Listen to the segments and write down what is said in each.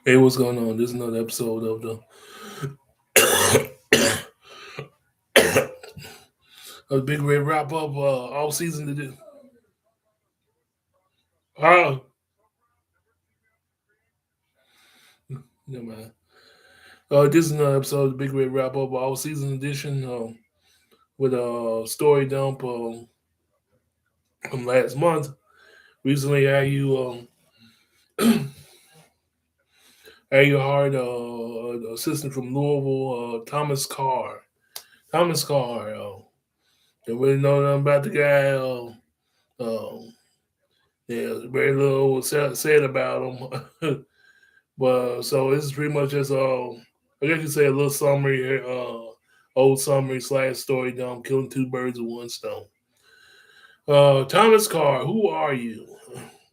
Hey, what's going on? This is another episode of the Big Red Wrap Up all season. To do. Oh, never mind. This is another episode of the Big Red Wrap Up all season edition with a story dump from last month. Recently, you hired assistant from Louisville, Thomas Carr. Thomas Carr. Don't really know nothing about the guy. Yeah, very little was said about him. But so this is pretty much just I guess you say a little summary, old summary slash story dump, killing two birds with one stone. Thomas Carr, who are you?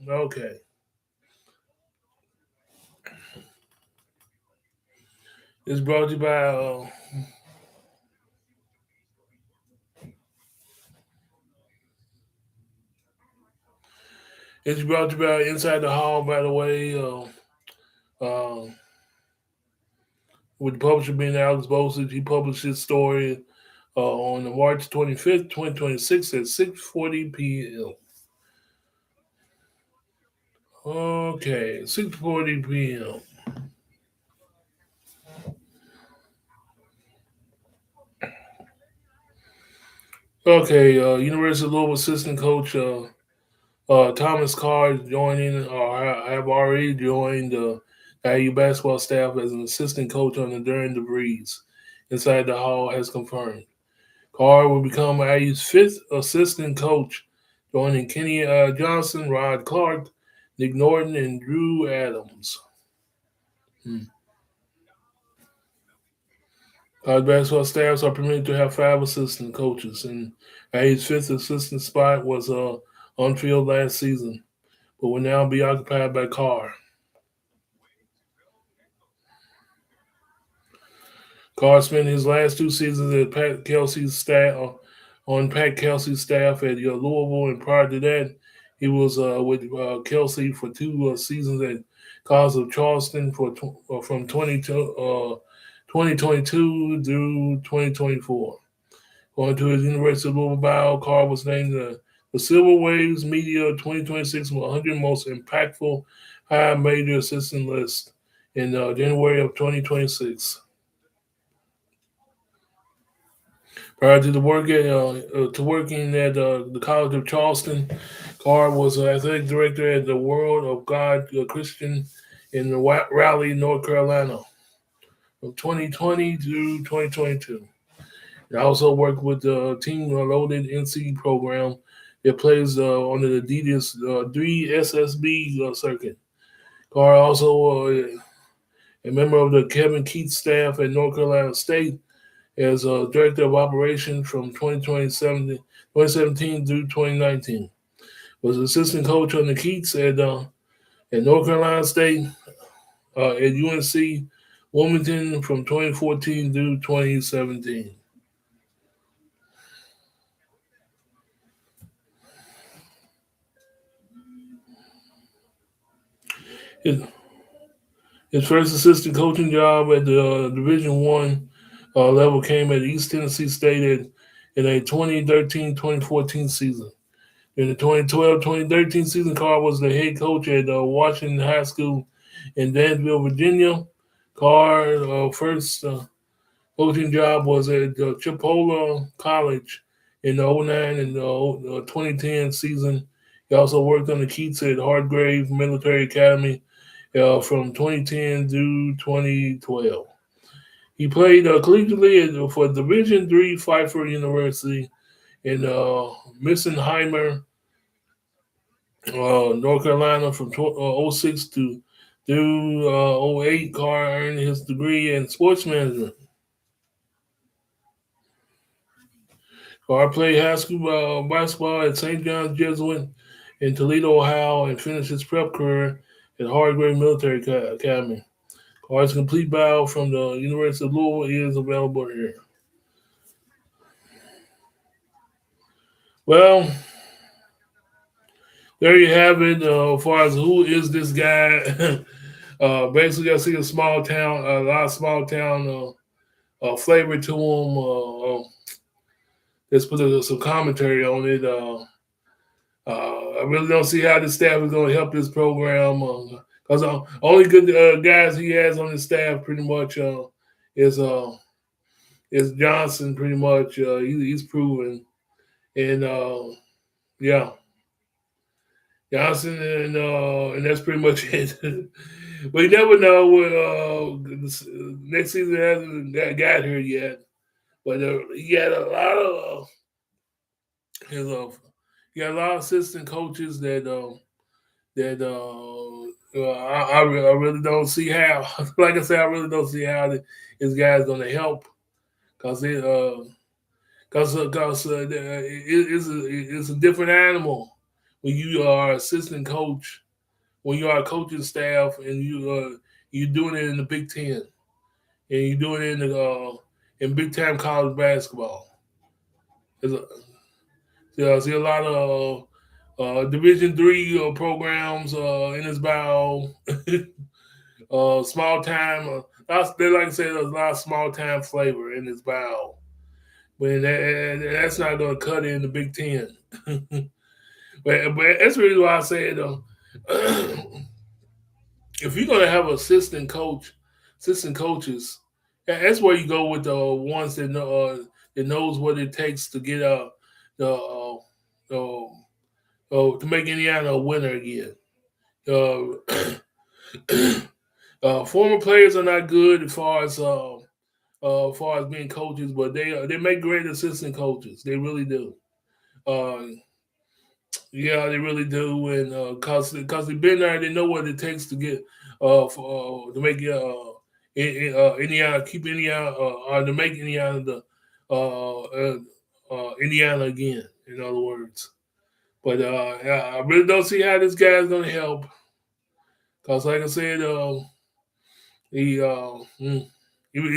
Okay, it's brought to you by it's brought to you by Inside the Hall. By the way, uh, with the publisher being Alex Bosich, he published his story on March 25th, 2026 at 6:40 p.m. Okay, 6:40 p.m. Okay, University of Louisville assistant coach Thomas Carr is joining or have already joined the IU basketball staff as an assistant coach on the During the Breeze. Inside the Hall has confirmed. Carr will become IU's fifth assistant coach, joining Kenny Johnson, Rod Clark, Nick Norton, and Drew Adams. Hmm. College basketball staffs are permitted to have five assistant coaches, and IU's fifth assistant spot was on field last season, but will now be occupied by Carr. Carr spent his last two seasons at Pat Kelsey's staff on Pat Kelsey's staff at Louisville, and prior to that, he was with Kelsey for two seasons at College of Charleston from 2022 through 2024. Going to his University of Louisville bio, Carr was named the Silver Waves Media 2026 100 Most Impactful High Major Assistant list in January of 2026. Prior to the work to working at the College of Charleston, Carr was athletic director at the World of God Christian in Raleigh, North Carolina, from 2020 to 2022. He also worked with the Team Loaded NC program that plays on the Adidas 3 SSB circuit. Carr also a member of the Kevin Keats staff at North Carolina State as director of operations from 2017 through 2019. Was assistant coach on the Keats at North Carolina State, at UNC Wilmington from 2014 through 2017. His, his first assistant coaching job at the Division One level came at East Tennessee State in a 2013-2014 season. In the 2012-2013 season, Carr was the head coach at Washington High School in Danville, Virginia. Carr's first coaching job was at Chipola College in the '09 and the 2010 season. He also worked on the Keats at Hargrave Military Academy from 2010 through 2012. He played collegiately for Division III Pfeiffer University in Missenheimer, North Carolina from '06 to through '08. Carr earned his degree in sports management. Carr played high school basketball at St. John's Jesuit in Toledo, Ohio, and finished his prep career at Hargrave Military Academy. Carr's complete bio from the University of Louisville is available here. Well, there you have it. As far as who is this guy, Basically, I see a small town, a lot of small town flavor to them. Let's put some commentary on it. I really don't see how the staff is going to help this program because only good guys he has on his staff pretty much is is Johnson. Pretty much, he's proven, and yeah, Johnson, and that's pretty much it. But you never know what next season hasn't got here yet. But he had a lot of his he had a lot of assistant coaches that I really don't see how. Like I said, I really don't see how his guys going to help because it's a different animal when you are assistant coach, when you are coaching staff, and you're doing it in the Big Ten, and you're doing it in big time college basketball. There's a, I see a lot of Division three programs in his bio, small time. Like I said, there's a lot of small time flavor in his bio. But that's not going to cut it in the Big Ten. But that's really why I say though, if you're going to have assistant coaches, that's where you go with the ones that knows what it takes to get the to make Indiana a winner again. Former players are not good as far as being coaches, but they make great assistant coaches. They really do. Uh, yeah, they really do, and cause they've been there, they know what it takes to get to make Indiana keep Indiana or to make Indiana the Indiana again. In other words, but I really don't see how this guy's gonna help. Cause like I said, he,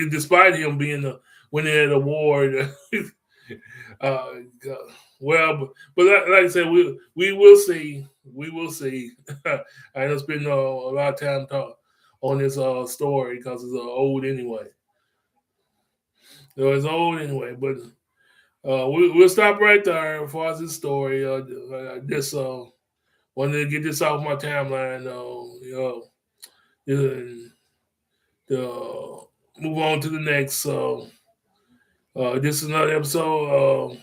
despite him being winning an award, uh, well, but like I said, we will see. We will see. I don't spend a lot of time talk on this story because it's old anyway. So it's old anyway, but we'll stop right there as far as this story. Just wanted to get this off my timeline. Move on to the next. This is another episode.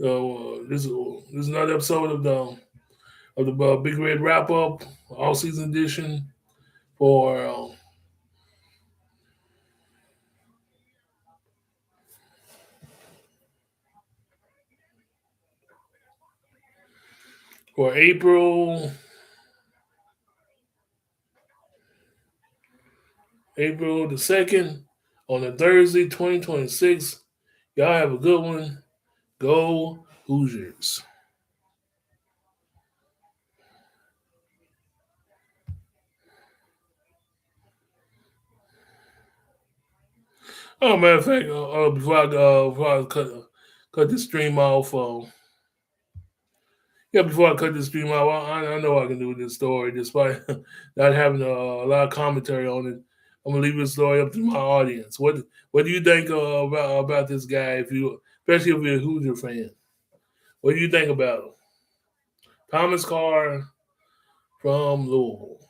This is another episode of the Big Red Wrap Up All Season Edition for for April the 2nd on a Thursday, 2026. Y'all have a good one. Go Hoosiers. Oh, matter of fact, before I cut this stream off, yeah, before I cut this stream off, I know I can do this story despite not having a lot of commentary on it. I'm gonna leave this story up to my audience. What do you think about this guy? Especially if you're a Hoosier fan, what do you think about him? Thomas Carr from Louisville.